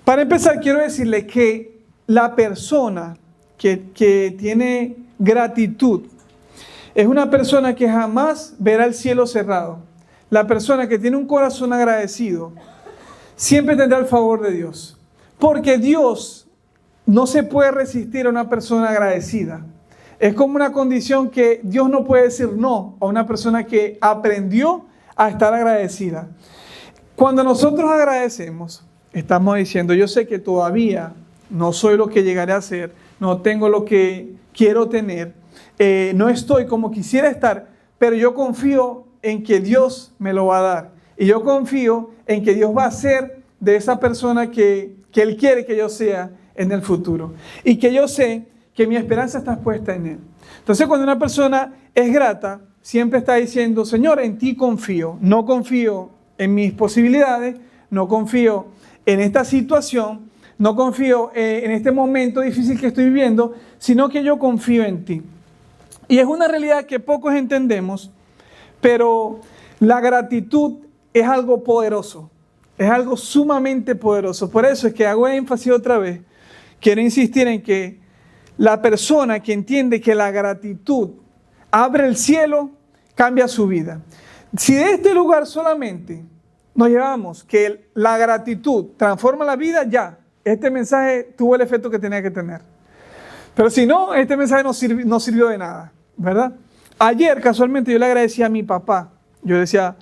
Para empezar, quiero decirle que la persona que tiene gratitud es una persona que jamás verá el cielo cerrado. La persona que tiene un corazón agradecido siempre tendrá el favor de Dios. Porque Dios no se puede resistir a una persona agradecida. Es como una condición que Dios no puede decir no a una persona que aprendió a estar agradecida. Cuando nosotros agradecemos, estamos diciendo, yo sé que todavía no soy lo que llegaré a ser, no tengo lo que quiero tener, no estoy como quisiera estar, pero yo confío en que Dios me lo va a dar. Y yo confío en que Dios va a ser de esa persona que Él quiere que yo sea en el futuro. Y que yo sé que mi esperanza está puesta en Él. Entonces, cuando una persona es grata, siempre está diciendo, Señor, en ti confío. No confío en mis posibilidades, no confío en esta situación, no confío en este momento difícil que estoy viviendo, sino que yo confío en ti. Y es una realidad que pocos entendemos, pero la gratitud es algo poderoso, es algo sumamente poderoso. Por eso es que hago énfasis otra vez, quiero insistir en que la persona que entiende que la gratitud abre el cielo, cambia su vida. Si de este lugar solamente nos llevamos que la gratitud transforma la vida, ya, este mensaje tuvo el efecto que tenía que tener. Pero si no, este mensaje no sirvió de nada, ¿verdad? Ayer, casualmente, yo le agradecí a mi papá. Yo le decía,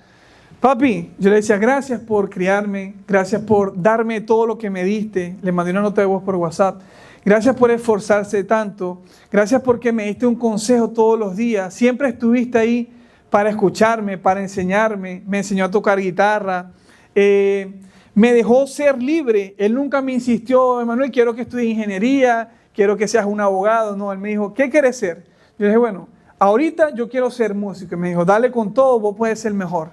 papi, yo le decía, gracias por criarme, gracias por darme todo lo que me diste. Le mandé una nota de voz por WhatsApp. Gracias por esforzarse tanto. Gracias porque me diste un consejo todos los días. Siempre estuviste ahí para escucharme, para enseñarme. Me enseñó a tocar guitarra. Me dejó ser libre. Él nunca me insistió, Emanuel, quiero que estudies ingeniería, quiero que seas un abogado. No, él me dijo, ¿qué quieres ser? Yo le dije, bueno, ahorita yo quiero ser músico. Y me dijo, dale con todo, vos puedes ser el mejor.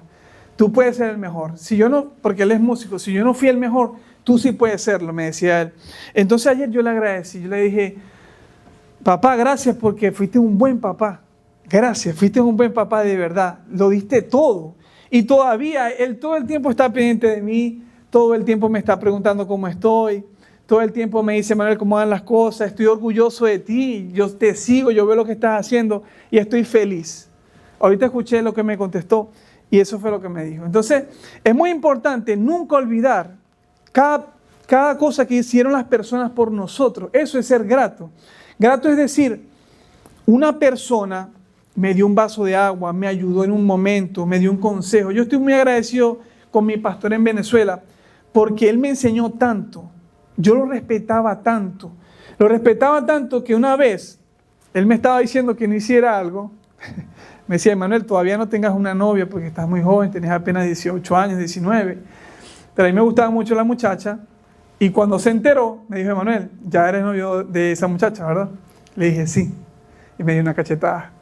Tú puedes ser el mejor. Si yo no, porque él es músico, si yo no fui el mejor, tú sí puedes serlo, me decía él. Entonces ayer yo le agradecí, yo le dije, papá, gracias porque fuiste un buen papá. Gracias, fuiste un buen papá de verdad. Lo diste todo. Y todavía él todo el tiempo está pendiente de mí, todo el tiempo me está preguntando cómo estoy, todo el tiempo me dice, Manuel, cómo van las cosas, estoy orgulloso de ti, yo te sigo, yo veo lo que estás haciendo y estoy feliz. Ahorita escuché lo que me contestó y eso fue lo que me dijo. Entonces, es muy importante nunca olvidar cada cosa que hicieron las personas por nosotros. Eso es ser grato. Grato es decir, una persona me dio un vaso de agua, me ayudó en un momento, me dio un consejo. Yo estoy muy agradecido con mi pastor en Venezuela porque él me enseñó tanto. Yo lo respetaba tanto. Lo respetaba tanto que una vez él me estaba diciendo que no hiciera algo. Me decía, Emanuel, todavía no tengas una novia porque estás muy joven, tenés apenas 18 años, 19. Pero a mí me gustaba mucho la muchacha. Y cuando se enteró, me dijo, Emanuel, ya eres novio de esa muchacha, ¿verdad? Le dije, sí. Y me dio una cachetada.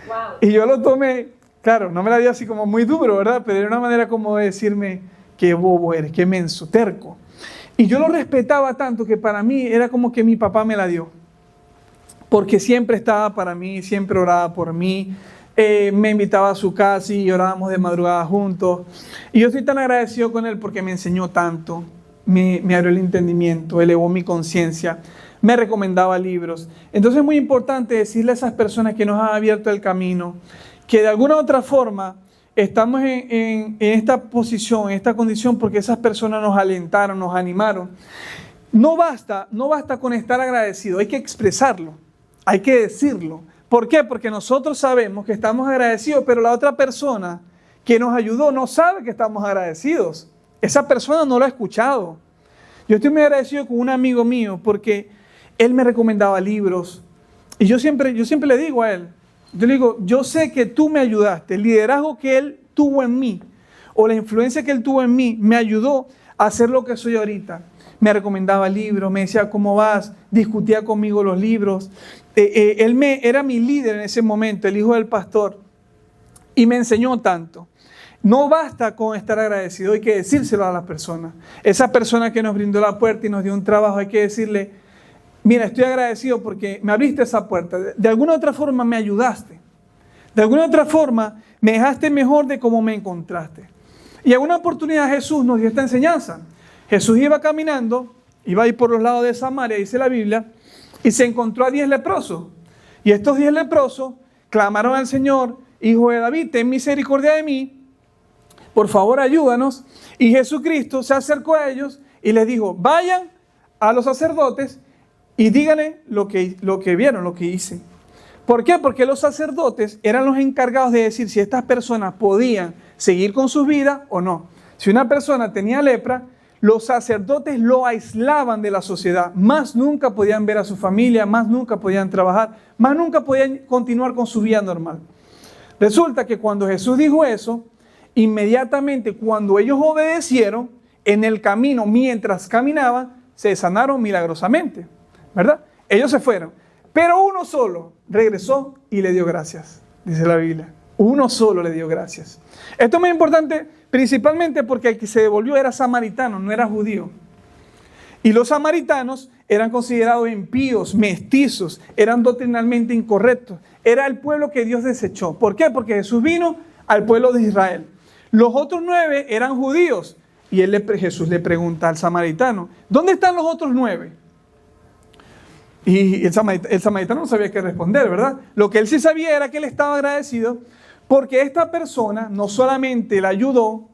Wow. Y yo lo tomé, claro, no me la dio así como muy duro, ¿verdad? Pero era una manera como de decirme, qué bobo eres, qué menso, terco. Y yo lo respetaba tanto que para mí era como que mi papá me la dio. Porque siempre estaba para mí, siempre oraba por mí. Me invitaba a su casa y orábamos de madrugada juntos. Y yo estoy tan agradecido con él porque me enseñó tanto. Me abrió el entendimiento, elevó mi conciencia, me recomendaba libros. Entonces es muy importante decirle a esas personas que nos han abierto el camino, que de alguna u otra forma estamos en esta posición, en esta condición, porque esas personas nos alentaron, nos animaron. No basta con estar agradecido, hay que expresarlo, hay que decirlo. ¿Por qué? Porque nosotros sabemos que estamos agradecidos, pero la otra persona que nos ayudó no sabe que estamos agradecidos. Esa persona no lo ha escuchado. Yo estoy muy agradecido con un amigo mío porque él me recomendaba libros. Y yo siempre le digo a él, yo le digo, yo sé que tú me ayudaste. El liderazgo que él tuvo en mí o la influencia que él tuvo en mí me ayudó a hacer lo que soy ahorita. Me recomendaba libros, me decía, ¿cómo vas? Discutía conmigo los libros. Él era mi líder en ese momento, el hijo del pastor. Y me enseñó tanto. No basta con estar agradecido, hay que decírselo a las personas. Esa persona que nos brindó la puerta y nos dio un trabajo, hay que decirle, mira, estoy agradecido porque me abriste esa puerta. De alguna otra forma me ayudaste. De alguna otra forma me dejaste mejor de cómo me encontraste. Y en una oportunidad Jesús nos dio esta enseñanza. Jesús iba caminando iba a ir por los lados de Samaria, dice la Biblia, y se encontró a 10 leprosos. Y estos 10 leprosos clamaron al Señor: Hijo de David, ten misericordia de mí, por favor ayúdanos. Y Jesucristo se acercó a ellos y les dijo: vayan a los sacerdotes y díganle lo que vieron, lo que hice. ¿Por qué? Porque los sacerdotes eran los encargados de decir si estas personas podían seguir con sus vidas o no. Si una persona tenía lepra, los sacerdotes lo aislaban de la sociedad. Más nunca podían ver a su familia, más nunca podían trabajar, más nunca podían continuar con su vida normal. Resulta que cuando Jesús dijo eso, inmediatamente cuando ellos obedecieron, en el camino, mientras caminaban, se sanaron milagrosamente, ¿verdad? Ellos se fueron, pero uno solo regresó y le dio gracias, dice la Biblia. Uno solo le dio gracias. Esto es muy importante, principalmente porque el que se devolvió era samaritano, no era judío. Y los samaritanos eran considerados impíos, mestizos, eran doctrinalmente incorrectos. Era el pueblo que Dios desechó. ¿Por qué? Porque Jesús vino al pueblo de Israel. Los otros 9 eran judíos. Y Jesús le pregunta al samaritano: ¿dónde están los otros 9? Y el samaritano no sabía qué responder, ¿verdad? Lo que él sí sabía era que él estaba agradecido porque esta persona no solamente le ayudó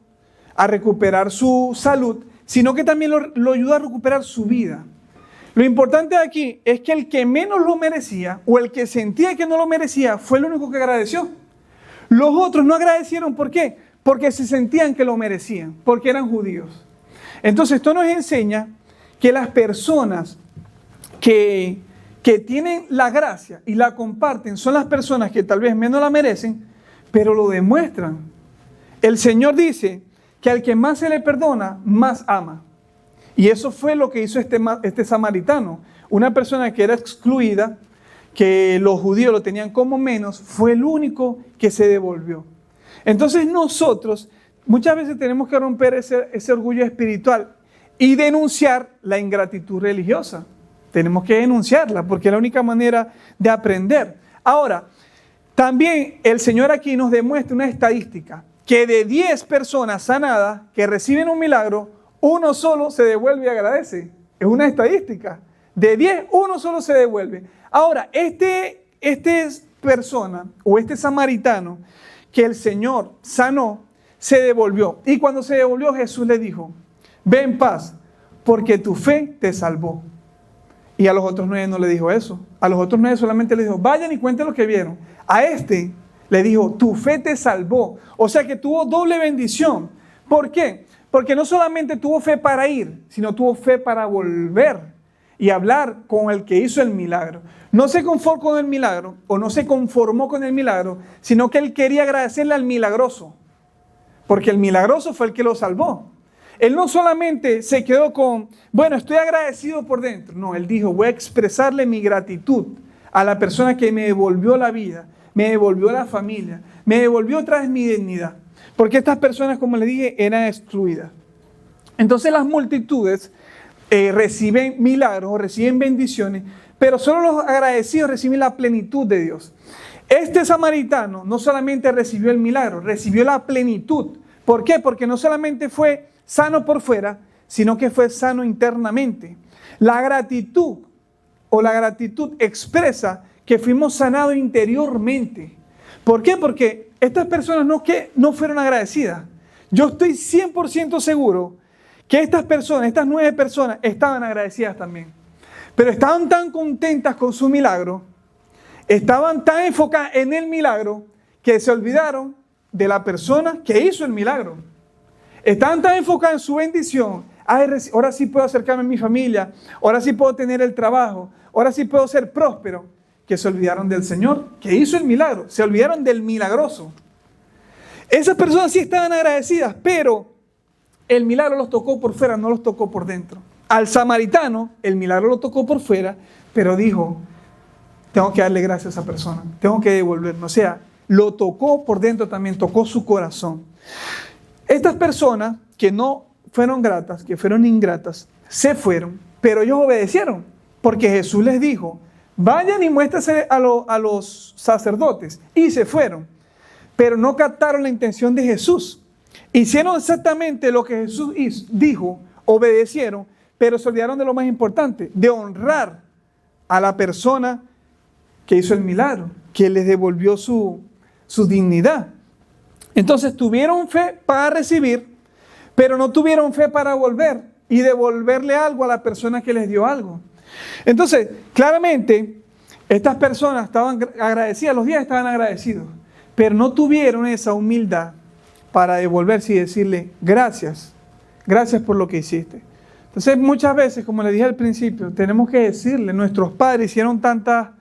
a recuperar su salud, sino que también lo ayudó a recuperar su vida. Lo importante aquí es que el que menos lo merecía, o el que sentía que no lo merecía, fue el único que agradeció. Los otros no agradecieron. ¿Por qué? Porque se sentían que lo merecían, porque eran judíos. Entonces esto nos enseña que las personas que tienen la gracia y la comparten son las personas que tal vez menos la merecen, pero lo demuestran. El Señor dice que al que más se le perdona, más ama. Y eso fue lo que hizo este samaritano. Una persona que era excluida, que los judíos lo tenían como menos, fue el único que se devolvió. Entonces nosotros muchas veces tenemos que romper ese orgullo espiritual y denunciar la ingratitud religiosa. Tenemos que denunciarla porque es la única manera de aprender. Ahora, también el Señor aquí nos demuestra una estadística, que de 10 personas sanadas que reciben un milagro, uno solo se devuelve y agradece. Es una estadística. De 10, uno solo se devuelve. Ahora, este persona o este samaritano que el Señor sanó, se devolvió. Y cuando se devolvió, Jesús le dijo: ve en paz, porque tu fe te salvó. Y a los otros 9 no le dijo eso. A los otros 9 solamente le dijo: vayan y cuenten lo que vieron. A este le dijo: tu fe te salvó. O sea que tuvo doble bendición. ¿Por qué? Porque no solamente tuvo fe para ir, sino tuvo fe para volver y hablar con el que hizo el milagro. No se conformó con el milagro, o no se conformó con el milagro, sino que él quería agradecerle al milagroso, porque el milagroso fue el que lo salvó. Él no solamente se quedó con: bueno, estoy agradecido por dentro. No, él dijo: voy a expresarle mi gratitud a la persona que me devolvió la vida, me devolvió la familia, me devolvió otra vez mi dignidad. Porque estas personas, como les dije, eran excluidas. Entonces las multitudes reciben milagros o reciben bendiciones, pero solo los agradecidos reciben la plenitud de Dios. Este samaritano no solamente recibió el milagro, recibió la plenitud. ¿Por qué? Porque no solamente fue sano por fuera, sino que fue sano internamente. La gratitud expresa que fuimos sanados interiormente. ¿Por qué? Porque estas personas no fueron agradecidas. Yo estoy 100% seguro que estas 9 personas estaban agradecidas también. Pero estaban tan contentas con su milagro, estaban tan enfocadas en el milagro, que se olvidaron de la persona que hizo el milagro. Estaban tan enfocadas en su bendición: ay, ahora sí puedo acercarme a mi familia, ahora sí puedo tener el trabajo, ahora sí puedo ser próspero, que se olvidaron del Señor que hizo el milagro, se olvidaron del milagroso. Esas personas sí estaban agradecidas, pero el milagro los tocó por fuera, no los tocó por dentro. Al samaritano, el milagro lo tocó por fuera, pero dijo: tengo que darle gracias a esa persona, tengo que devolverme. O sea, lo tocó por dentro también, tocó su corazón. Estas personas que no fueron gratas, que fueron ingratas, se fueron, pero ellos obedecieron, porque Jesús les dijo: vayan y muéstrense a los sacerdotes. Y se fueron, pero no captaron la intención de Jesús. Hicieron exactamente lo que Jesús dijo, obedecieron, pero se olvidaron de lo más importante, de honrar a la persona que hizo el milagro, que les devolvió su dignidad. Entonces tuvieron fe para recibir, pero no tuvieron fe para volver y devolverle algo a la persona que les dio algo. Entonces, claramente, estas personas estaban agradecidas, los 10 estaban agradecidos, pero no tuvieron esa humildad para devolverse y decirle gracias, gracias por lo que hiciste. Entonces, muchas veces, como les dije al principio, tenemos que decirle, nuestros padres hicieron tantas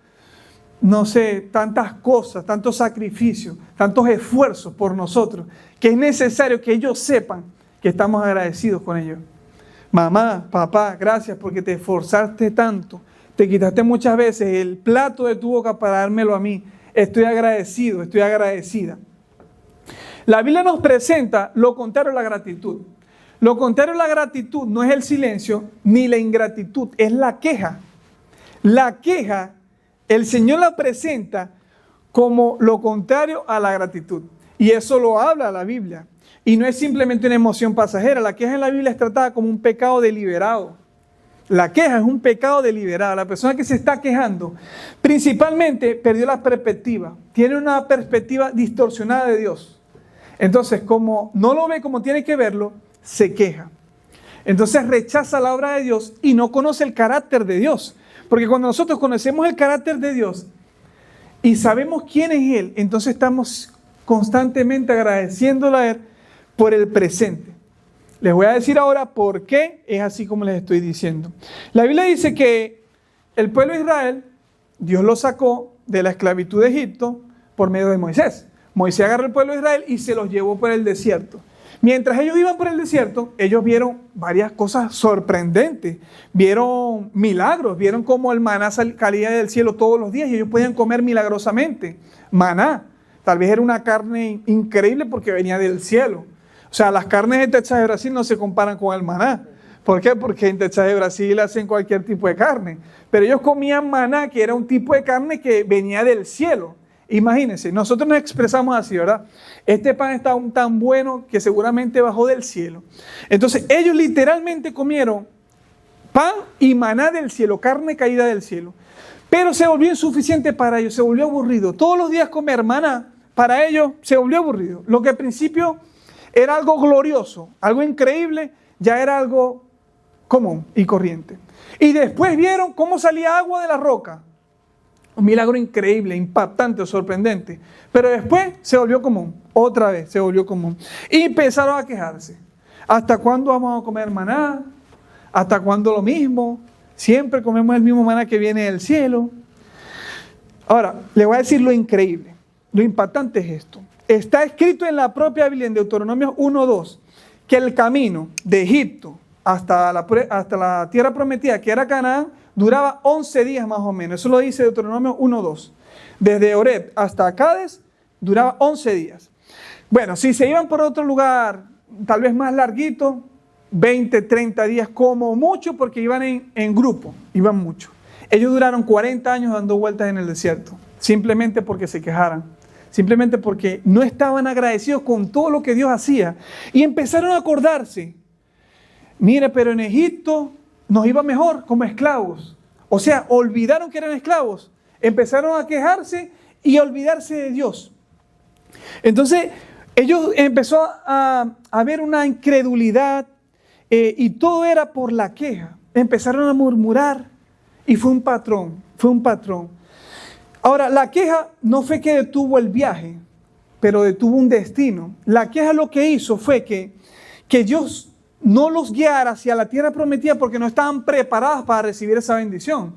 cosas, tantos sacrificios, tantos esfuerzos por nosotros, que es necesario que ellos sepan que estamos agradecidos con ellos. Mamá, papá, gracias porque te esforzaste tanto, te quitaste muchas veces el plato de tu boca para dármelo a mí. Estoy agradecido, estoy agradecida. La Biblia nos presenta lo contrario a la gratitud. Lo contrario a la gratitud no es el silencio ni la ingratitud, es la queja. La queja, el Señor la presenta como lo contrario a la gratitud. Y eso lo habla la Biblia. Y no es simplemente una emoción pasajera. La queja en la Biblia es tratada como un pecado deliberado. La queja es un pecado deliberado. La persona que se está quejando principalmente perdió la perspectiva. Tiene una perspectiva distorsionada de Dios. Entonces, como no lo ve como tiene que verlo, se queja. Entonces rechaza la obra de Dios y no conoce el carácter de Dios. Porque cuando nosotros conocemos el carácter de Dios y sabemos quién es Él, entonces estamos constantemente agradeciéndole a Él por el presente. Les voy a decir ahora por qué es así como les estoy diciendo. La Biblia dice que el pueblo de Israel, Dios lo sacó de la esclavitud de Egipto por medio de Moisés. Moisés agarró al pueblo de Israel y se los llevó por el desierto. Mientras ellos iban por el desierto, ellos vieron varias cosas sorprendentes. Vieron milagros, vieron cómo el maná caía del cielo todos los días y ellos podían comer milagrosamente. Maná, tal vez era una carne increíble porque venía del cielo. O sea, las carnes en Texas de Brasil no se comparan con el maná. ¿Por qué? Porque en Texas de Brasil hacen cualquier tipo de carne. Pero ellos comían maná, que era un tipo de carne que venía del cielo. Imagínense, nosotros nos expresamos así, ¿verdad? Este pan está tan bueno que seguramente bajó del cielo. Entonces, ellos literalmente comieron pan y maná del cielo, carne caída del cielo. Pero se volvió insuficiente para ellos, se volvió aburrido. Todos los días comer maná, para ellos se volvió aburrido. Lo que al principio era algo glorioso, algo increíble, ya era algo común y corriente. Y después vieron cómo salía agua de la roca. Un milagro increíble, impactante, sorprendente. Pero después se volvió común. Otra vez se volvió común. Y empezaron a quejarse. ¿Hasta cuándo vamos a comer maná? ¿Hasta cuándo lo mismo? Siempre comemos el mismo maná que viene del cielo. Ahora, les voy a decir lo increíble. Lo impactante es esto. Está escrito en la propia Biblia, en Deuteronomio 1:2, que el camino de Egipto hasta la tierra prometida, que era Canaán, duraba 11 días más o menos. Eso lo dice Deuteronomio 1:2. Desde Horeb hasta Cades duraba 11 días. Bueno, si se iban por otro lugar, tal vez más larguito, 20, 30 días como mucho, porque iban en grupo, iban mucho. Ellos duraron 40 años dando vueltas en el desierto, simplemente porque se quejaran. Simplemente porque no estaban agradecidos con todo lo que Dios hacía. Y empezaron a acordarse. Mire, pero en Egipto nos iba mejor como esclavos. O sea, olvidaron que eran esclavos. Empezaron a quejarse y a olvidarse de Dios. Entonces, ellos empezó a haber una incredulidad y todo era por la queja. Empezaron a murmurar y fue un patrón. Ahora, la queja no fue que detuvo el viaje, pero detuvo un destino. La queja lo que hizo fue que Dios no los guiara hacia la tierra prometida porque no estaban preparados para recibir esa bendición.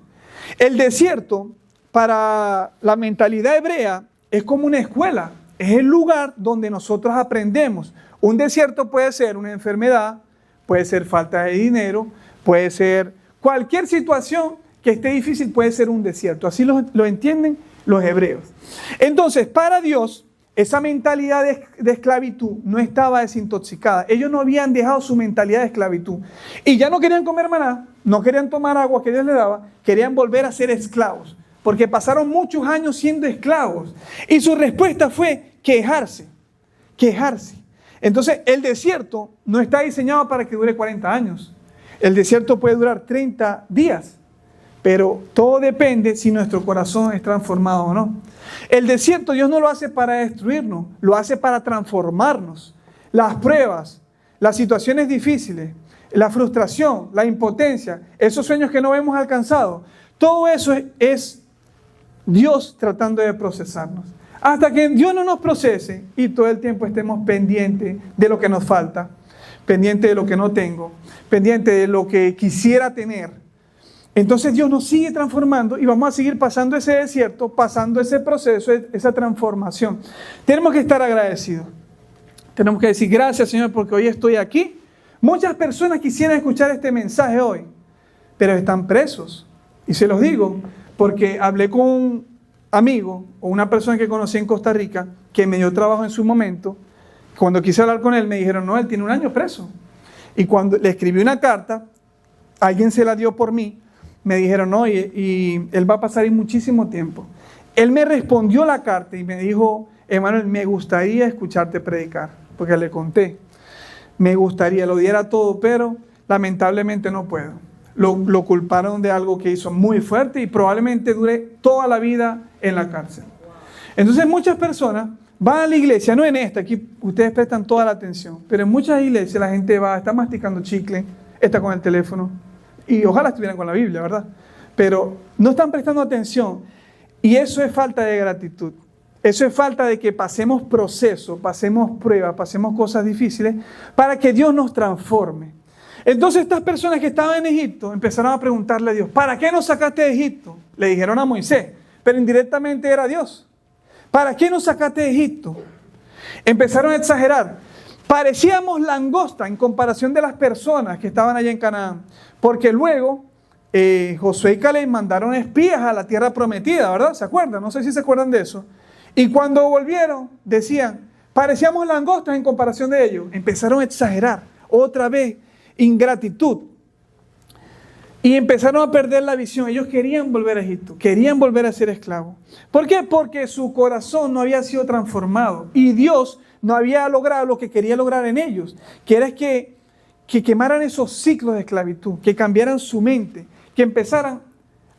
El desierto, para la mentalidad hebrea, es como una escuela. Es el lugar donde nosotros aprendemos. Un desierto puede ser una enfermedad, puede ser falta de dinero, puede ser cualquier situación que esté difícil, puede ser un desierto. Así lo entienden los hebreos. Entonces, para Dios, esa mentalidad de esclavitud no estaba desintoxicada. Ellos no habían dejado su mentalidad de esclavitud. Y ya no querían comer maná, no querían tomar agua que Dios les daba, querían volver a ser esclavos. Porque pasaron muchos años siendo esclavos. Y su respuesta fue quejarse. Entonces, el desierto no está diseñado para que dure 40 años. El desierto puede durar 30 días, pero todo depende si nuestro corazón es transformado o no. El desierto Dios no lo hace para destruirnos, lo hace para transformarnos. Las pruebas, las situaciones difíciles, la frustración, la impotencia, esos sueños que no hemos alcanzado, todo eso es Dios tratando de procesarnos. Hasta que Dios no nos procese y todo el tiempo estemos pendientes de lo que nos falta, pendientes de lo que no tengo, pendientes de lo que quisiera tener. Entonces Dios nos sigue transformando y vamos a seguir pasando ese desierto, pasando ese proceso, esa transformación. Tenemos que estar agradecidos. Tenemos que decir gracias, Señor, porque hoy estoy aquí. Muchas personas quisieran escuchar este mensaje hoy, pero están presos. Y se los digo porque hablé con un amigo o una persona que conocí en Costa Rica que me dio trabajo en su momento. Cuando quise hablar con él me dijeron, no, él tiene 1 año preso. Y cuando le escribí una carta, alguien se la dio por mí, me dijeron, no, y él va a pasar ahí muchísimo tiempo. Él me respondió la carta y me dijo, Emanuel, me gustaría escucharte predicar, porque le conté. Me gustaría, lo diera todo, pero lamentablemente no puedo. Lo culparon de algo que hizo muy fuerte y probablemente dure toda la vida en la cárcel. Entonces muchas personas van a la iglesia, no en esta, aquí ustedes prestan toda la atención, pero en muchas iglesias la gente va, está masticando chicle, está con el teléfono, y ojalá estuvieran con la Biblia, ¿verdad? Pero no están prestando atención, y eso es falta de gratitud. Eso es falta de que pasemos procesos, pasemos pruebas, pasemos cosas difíciles para que Dios nos transforme. Entonces estas personas que estaban en Egipto empezaron a preguntarle a Dios, ¿para qué nos sacaste de Egipto? Le dijeron a Moisés, pero indirectamente era Dios. ¿Para qué nos sacaste de Egipto? Empezaron a exagerar. Parecíamos langosta en comparación de las personas que estaban allá en Canaán. Porque luego Josué y Caleb mandaron espías a la tierra prometida, ¿verdad? ¿Se acuerdan? No sé si se acuerdan de eso. Y cuando volvieron, decían, parecíamos langostas en comparación de ellos. Empezaron a exagerar. Otra vez, ingratitud. Y empezaron a perder la visión. Ellos querían volver a Egipto, querían volver a ser esclavos. ¿Por qué? Porque su corazón no había sido transformado. Y Dios no había logrado lo que quería lograr en ellos. Que era que quemaran esos ciclos de esclavitud, que cambiaran su mente, que empezaran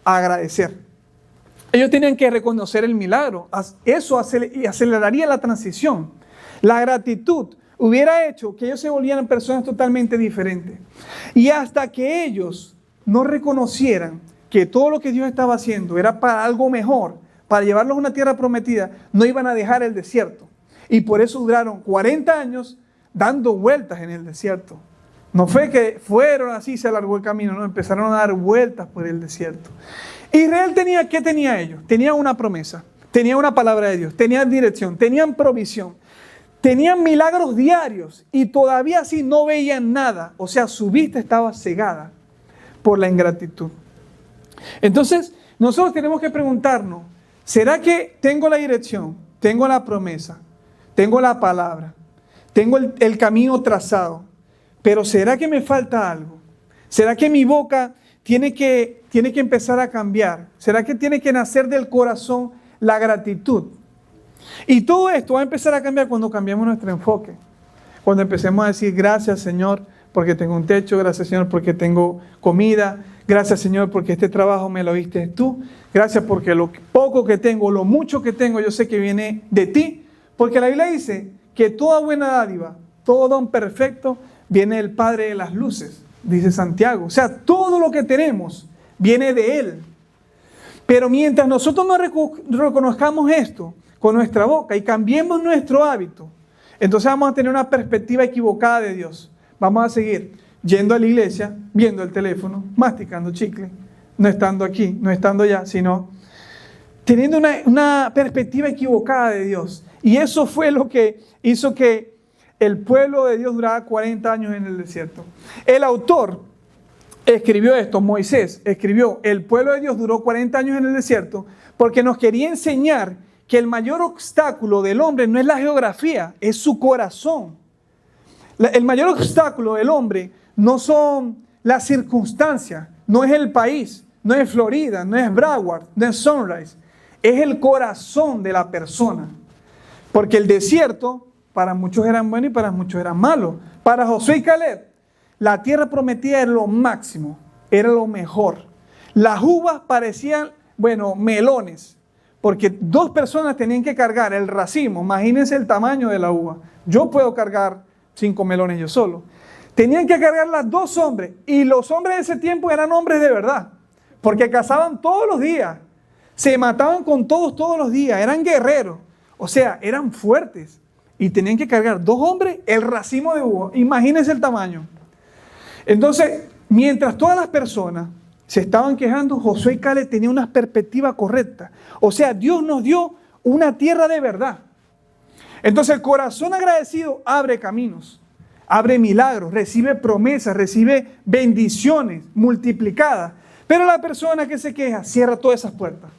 a agradecer. Ellos tenían que reconocer el milagro. Eso aceleraría la transición. La gratitud hubiera hecho que ellos se volvieran personas totalmente diferentes. Y hasta que ellos no reconocieran que todo lo que Dios estaba haciendo era para algo mejor, para llevarlos a una tierra prometida, no iban a dejar el desierto. Y por eso duraron 40 años dando vueltas en el desierto. No fue que fueron así, se alargó el camino, no, empezaron a dar vueltas por el desierto. Israel ¿qué tenía ellos? Tenían una promesa, tenían una palabra de Dios, tenían dirección, tenían provisión, tenían milagros diarios y todavía así no veían nada. O sea, su vista estaba cegada por la ingratitud. Entonces, nosotros tenemos que preguntarnos, ¿será que tengo la dirección, tengo la promesa, tengo la palabra, tengo el camino trazado, pero será que me falta algo? ¿Será que mi boca tiene que empezar a cambiar? ¿Será que tiene que nacer del corazón la gratitud? Y todo esto va a empezar a cambiar cuando cambiemos nuestro enfoque. Cuando empecemos a decir gracias, Señor, porque tengo un techo, gracias, Señor, porque tengo comida, gracias, Señor, porque este trabajo me lo diste tú, gracias porque lo poco que tengo, lo mucho que tengo, yo sé que viene de ti, porque la Biblia dice que toda buena dádiva, todo don perfecto, viene del Padre de las luces, dice Santiago. O sea, todo lo que tenemos viene de Él. Pero mientras nosotros no reconozcamos esto con nuestra boca y cambiemos nuestro hábito, entonces vamos a tener una perspectiva equivocada de Dios. Vamos a seguir yendo a la iglesia, viendo el teléfono, masticando chicle, no estando aquí, no estando allá, sino teniendo una perspectiva equivocada de Dios. Y eso fue lo que hizo que el pueblo de Dios durara 40 años en el desierto. El autor escribió esto, Moisés escribió, el pueblo de Dios duró 40 años en el desierto porque nos quería enseñar que el mayor obstáculo del hombre no es la geografía, es su corazón. El mayor obstáculo del hombre no son las circunstancias, no es el país, no es Florida, no es Broward, no es Sunrise, es el corazón de la persona. Porque el desierto para muchos eran buenos y para muchos eran malos. Para Josué y Caleb, la tierra prometida era lo máximo, era lo mejor. Las uvas parecían, melones, porque 2 personas tenían que cargar el racimo. Imagínense el tamaño de la uva. Yo puedo cargar 5 melones yo solo. Tenían que cargarlas 2 hombres, y los hombres de ese tiempo eran hombres de verdad, porque cazaban todos los días, se mataban con todos los días, eran guerreros, o sea, eran fuertes, y tenían que cargar 2 hombres el racimo de uva. Imagínense el tamaño. Entonces, mientras todas las personas se estaban quejando, Josué y Caleb tenían una perspectiva correcta. O sea, Dios nos dio una tierra de verdad. Entonces, el corazón agradecido abre caminos, abre milagros, recibe promesas, recibe bendiciones multiplicadas. Pero la persona que se queja cierra todas esas puertas.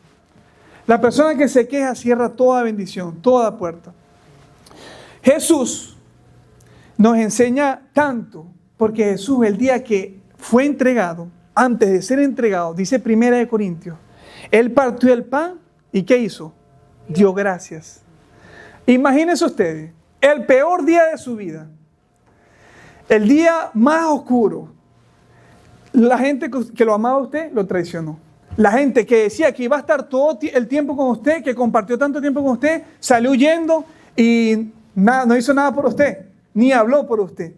La persona que se queja cierra toda bendición, toda puerta. Jesús nos enseña tanto, porque Jesús, el día que fue entregado, antes de ser entregado, dice 1 Corintios, Él partió el pan y ¿qué hizo? Dio gracias. Imagínense ustedes, el peor día de su vida, el día más oscuro, la gente que lo amaba a usted lo traicionó. La gente que decía que iba a estar todo el tiempo con usted, que compartió tanto tiempo con usted, salió huyendo y nada, no hizo nada por usted, ni habló por usted.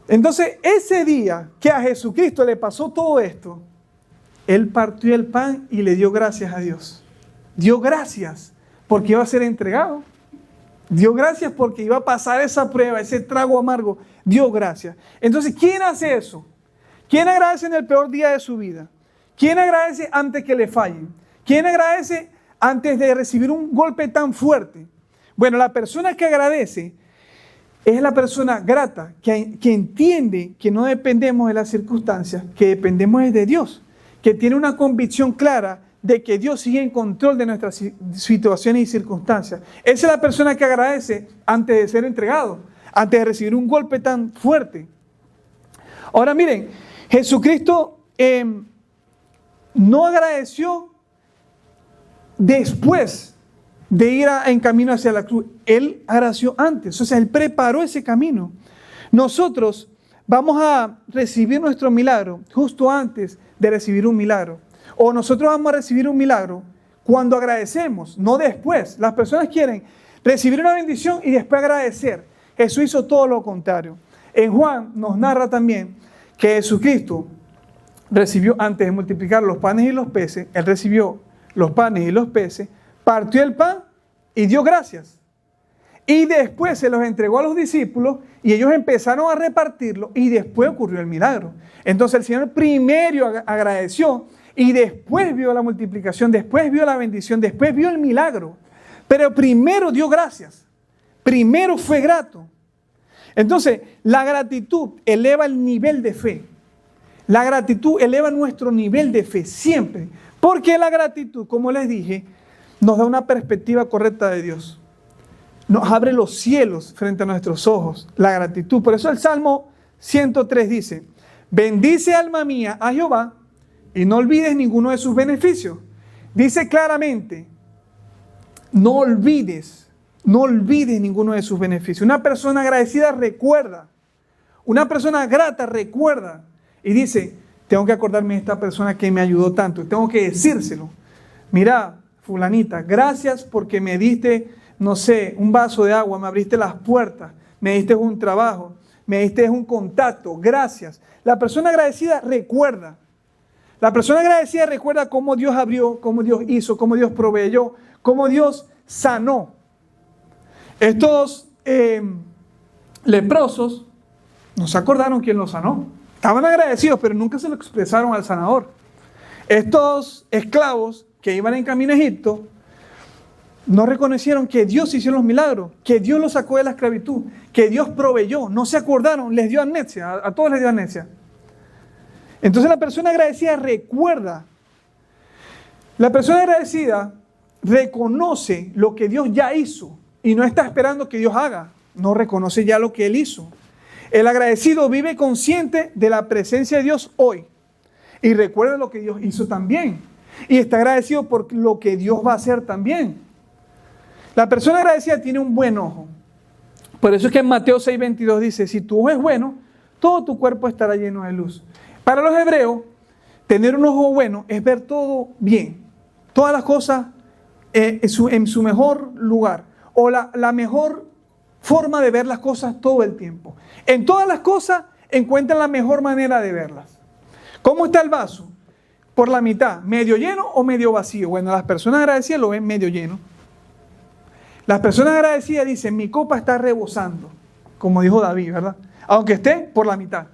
Entonces, ese día que a Jesucristo le pasó todo esto, Él partió el pan y le dio gracias a Dios. Dio gracias porque iba a ser entregado. Dio gracias porque iba a pasar esa prueba, ese trago amargo. Dio gracias. Entonces, ¿quién hace eso? ¿Quién agradece en el peor día de su vida? ¿Quién agradece antes que le fallen? ¿Quién agradece antes de recibir un golpe tan fuerte? Bueno, la persona que agradece es la persona grata, que entiende que no dependemos de las circunstancias, que dependemos de Dios, que tiene una convicción clara de que Dios sigue en control de nuestras situaciones y circunstancias. Esa es la persona que agradece antes de ser entregado, antes de recibir un golpe tan fuerte. Ahora miren, Jesucristo no agradeció después de ir en camino hacia la cruz. Él agradeció antes, o sea, Él preparó ese camino. Nosotros vamos a recibir nuestro milagro justo antes de recibir un milagro. O nosotros vamos a recibir un milagro cuando agradecemos, no después. Las personas quieren recibir una bendición y después agradecer. Jesús hizo todo lo contrario. En Juan nos narra también que Jesucristo recibió, antes de multiplicar los panes y los peces, Él recibió los panes y los peces, partió el pan y dio gracias. Y después se los entregó a los discípulos y ellos empezaron a repartirlo y después ocurrió el milagro. Entonces el Señor primero agradeció y después vio la multiplicación, después vio la bendición, después vio el milagro. Pero primero dio gracias, primero fue grato. Entonces la gratitud eleva el nivel de fe. La gratitud eleva nuestro nivel de fe siempre. Porque la gratitud, como les dije, nos da una perspectiva correcta de Dios. Nos abre los cielos frente a nuestros ojos. La gratitud. Por eso el Salmo 103 dice: bendice alma mía a Jehová y no olvides ninguno de sus beneficios. Dice claramente, no olvides ninguno de sus beneficios. Una persona agradecida recuerda. Una persona grata recuerda. Y dice, tengo que acordarme de esta persona que me ayudó tanto. Tengo que decírselo. Mira, fulanita, gracias porque me diste, no sé, un vaso de agua, me abriste las puertas, me diste un trabajo, me diste un contacto, gracias. La persona agradecida recuerda. La persona agradecida recuerda cómo Dios abrió, cómo Dios hizo, cómo Dios proveyó, cómo Dios sanó. Estos leprosos no se acordaron quién los sanó. Estaban agradecidos, pero nunca se lo expresaron al sanador. Estos esclavos que iban en camino a Egipto no reconocieron que Dios hizo los milagros, que Dios los sacó de la esclavitud, que Dios proveyó. No se acordaron, les dio amnesia, a todos les dio amnesia. Entonces la persona agradecida recuerda. La persona agradecida reconoce lo que Dios ya hizo y no está esperando que Dios haga. No reconoce ya lo que Él hizo. El agradecido vive consciente de la presencia de Dios hoy y recuerda lo que Dios hizo también. Y está agradecido por lo que Dios va a hacer también. La persona agradecida tiene un buen ojo. Por eso es que en Mateo 6:22 dice, si tu ojo es bueno, todo tu cuerpo estará lleno de luz. Para los hebreos, tener un ojo bueno es ver todo bien, todas las cosas en su mejor lugar, o la mejor forma de ver las cosas todo el tiempo. En todas las cosas encuentran la mejor manera de verlas. ¿Cómo está el vaso? Por la mitad, medio lleno o medio vacío. Bueno, las personas agradecidas lo ven medio lleno. Las personas agradecidas dicen, mi copa está rebosando, como dijo David, ¿verdad? Aunque esté por la mitad,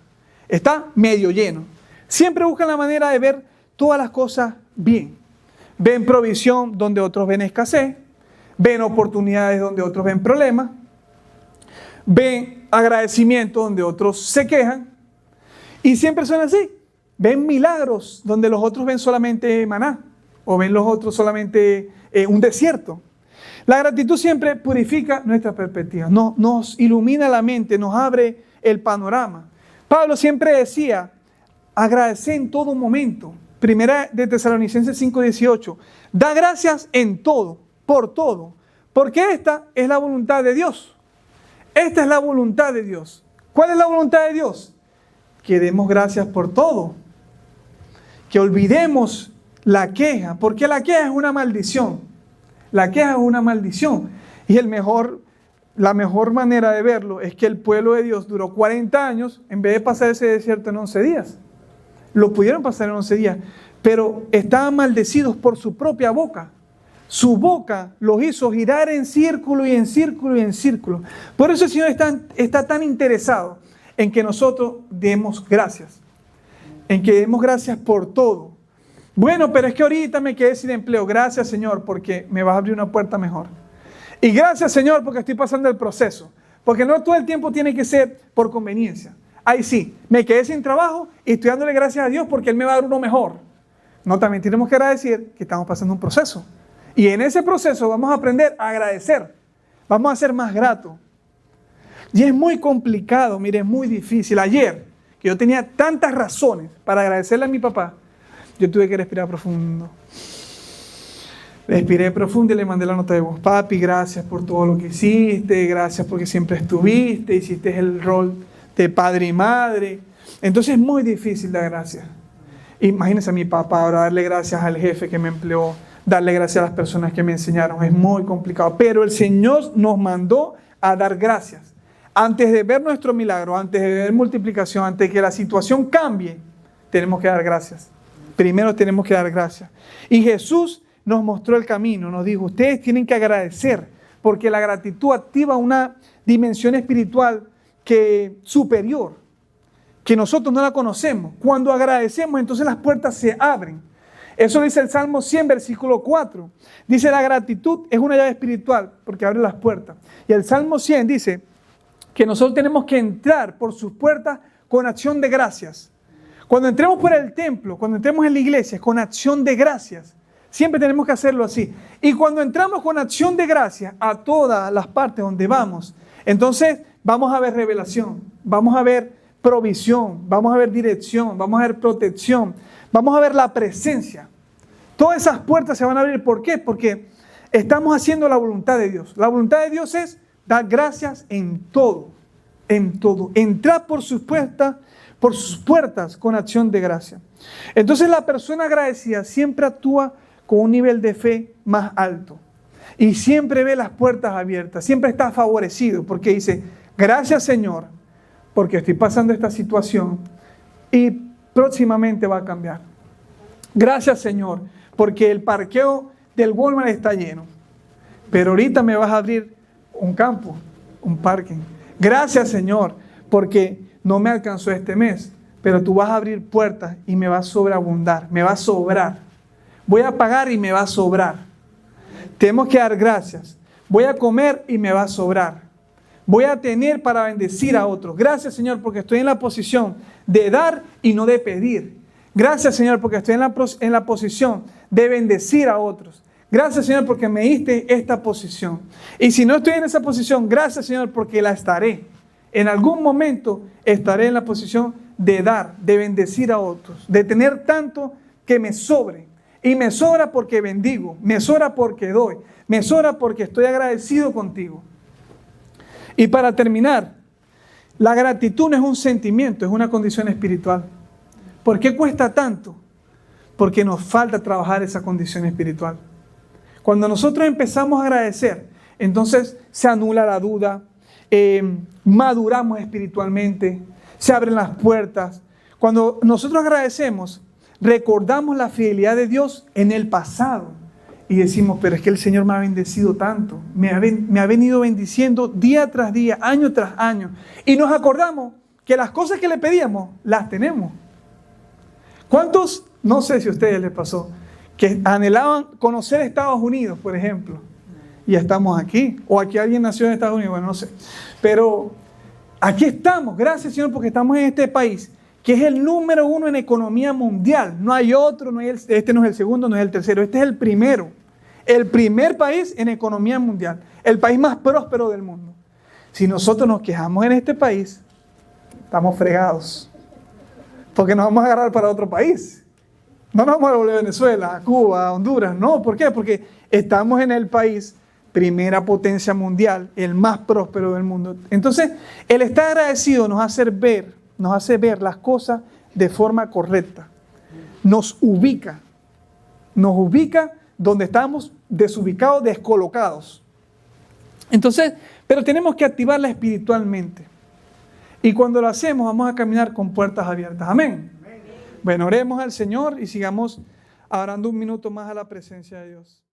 está medio lleno. Siempre buscan la manera de ver todas las cosas bien. Ven provisión donde otros ven escasez, ven oportunidades donde otros ven problemas, ven agradecimiento donde otros se quejan, y siempre son así. Ven milagros donde los otros ven solamente maná, o ven los otros solamente un desierto. La gratitud siempre purifica nuestra perspectiva, nos ilumina la mente, nos abre el panorama. Pablo siempre decía, agradecer en todo momento. Primera de Tesalonicenses 5:18, da gracias en todo, porque esta es la voluntad de Dios. Esta es la voluntad de Dios. ¿Cuál es la voluntad de Dios? Que demos gracias por todo. Que olvidemos la queja, porque la queja es una maldición. La queja es una maldición. Y la mejor manera de verlo es que el pueblo de Dios duró 40 años en vez de pasar ese desierto en 11 días. Lo pudieron pasar en 11 días, pero estaban maldecidos por su propia boca. Su boca los hizo girar en círculo y en círculo y en círculo. Por eso el Señor está tan interesado en que nosotros demos gracias. En que demos gracias por todo. Bueno, pero es que ahorita me quedé sin empleo. Gracias, Señor, porque me vas a abrir una puerta mejor. Y gracias, Señor, porque estoy pasando el proceso. Porque no todo el tiempo tiene que ser por conveniencia. Ahí sí, me quedé sin trabajo y estoy dándole gracias a Dios porque Él me va a dar uno mejor. No, también tenemos que agradecer que estamos pasando un proceso. Y en ese proceso vamos a aprender a agradecer. Vamos a ser más gratos. Y es muy complicado, mire, es muy difícil. Ayer, que yo tenía tantas razones para agradecerle a mi papá, yo tuve que respirar profundo. Respiré profundo y le mandé la nota de voz. Papi, gracias por todo lo que hiciste, gracias porque siempre estuviste, hiciste el rol de padre y madre. Entonces es muy difícil dar gracias. Imagínense a mi papá ahora darle gracias al jefe que me empleó, darle gracias a las personas que me enseñaron. Es muy complicado. Pero el Señor nos mandó a dar gracias. Antes de ver nuestro milagro, antes de ver multiplicación, antes de que la situación cambie, tenemos que dar gracias. Primero tenemos que dar gracias. Y Jesús nos mostró el camino, nos dijo, ustedes tienen que agradecer, porque la gratitud activa una dimensión espiritual superior, que nosotros no la conocemos. Cuando agradecemos, entonces las puertas se abren. Eso dice el Salmo 100, versículo 4. Dice, la gratitud es una llave espiritual, porque abre las puertas. Y el Salmo 100 dice que nosotros tenemos que entrar por sus puertas con acción de gracias. Cuando entremos por el templo, cuando entremos en la iglesia, con acción de gracias. Siempre tenemos que hacerlo así. Y cuando entramos con acción de gracias a todas las partes donde vamos, entonces vamos a ver revelación, vamos a ver provisión, vamos a ver dirección, vamos a ver protección, vamos a ver la presencia. Todas esas puertas se van a abrir. ¿Por qué? Porque estamos haciendo la voluntad de Dios. La voluntad de Dios es dar gracias en todo, en todo. Entrar por sus puertas con acción de gracia. Entonces la persona agradecida siempre actúa con un nivel de fe más alto y siempre ve las puertas abiertas, siempre está favorecido porque dice, gracias Señor, porque estoy pasando esta situación y próximamente va a cambiar. Gracias Señor, porque el parqueo del Walmart está lleno, pero ahorita me vas a abrir un campo, un parking. Gracias Señor, porque no me alcanzó este mes, pero tú vas a abrir puertas y me va a sobreabundar, me va a sobrar. Voy a pagar y me va a sobrar. Tenemos que dar gracias. Voy a comer y me va a sobrar. Voy a tener para bendecir a otros. Gracias Señor, porque estoy en la posición de dar y no de pedir. Gracias Señor, porque estoy en la posición de bendecir a otros. Gracias Señor, porque me diste esta posición. Y si no estoy en esa posición, gracias Señor, porque la estaré. En algún momento estaré en la posición de dar, de bendecir a otros, de tener tanto que me sobre. Y me sobra porque bendigo, me sobra porque doy, me sobra porque estoy agradecido contigo. Y para terminar, La gratitud no es un sentimiento, es una condición espiritual. ¿Por qué cuesta tanto? Porque nos falta trabajar esa condición espiritual. Cuando nosotros empezamos a agradecer, entonces se anula la duda, maduramos espiritualmente, se abren las puertas. Cuando nosotros agradecemos, recordamos la fidelidad de Dios en el pasado y decimos, pero es que el Señor me ha bendecido tanto, me ha venido bendiciendo día tras día, año tras año. Y nos acordamos que las cosas que le pedíamos, las tenemos. ¿Cuántos, no sé si a ustedes les pasó, que anhelaban conocer Estados Unidos, por ejemplo, y estamos aquí? O aquí alguien nació en Estados Unidos, bueno, no sé. Pero aquí estamos, gracias Señor, porque estamos en este país, que es el número 1 en economía mundial. No hay otro, este no es el segundo, no es el tercero, este es el primero. El primer país en economía mundial, el país más próspero del mundo. Si nosotros nos quejamos en este país, estamos fregados. Porque nos vamos a agarrar para otro país. No nos vamos a volver a Venezuela, a Cuba, a Honduras. No, ¿por qué? Porque estamos en el país, primera potencia mundial, el más próspero del mundo. Entonces, el estar agradecido nos hace ver las cosas de forma correcta. Nos ubica donde estamos desubicados, descolocados. Entonces, pero tenemos que activarla espiritualmente. Y cuando lo hacemos, vamos a caminar con puertas abiertas. Amén. Bueno, oremos al Señor y sigamos orando un minuto más a la presencia de Dios.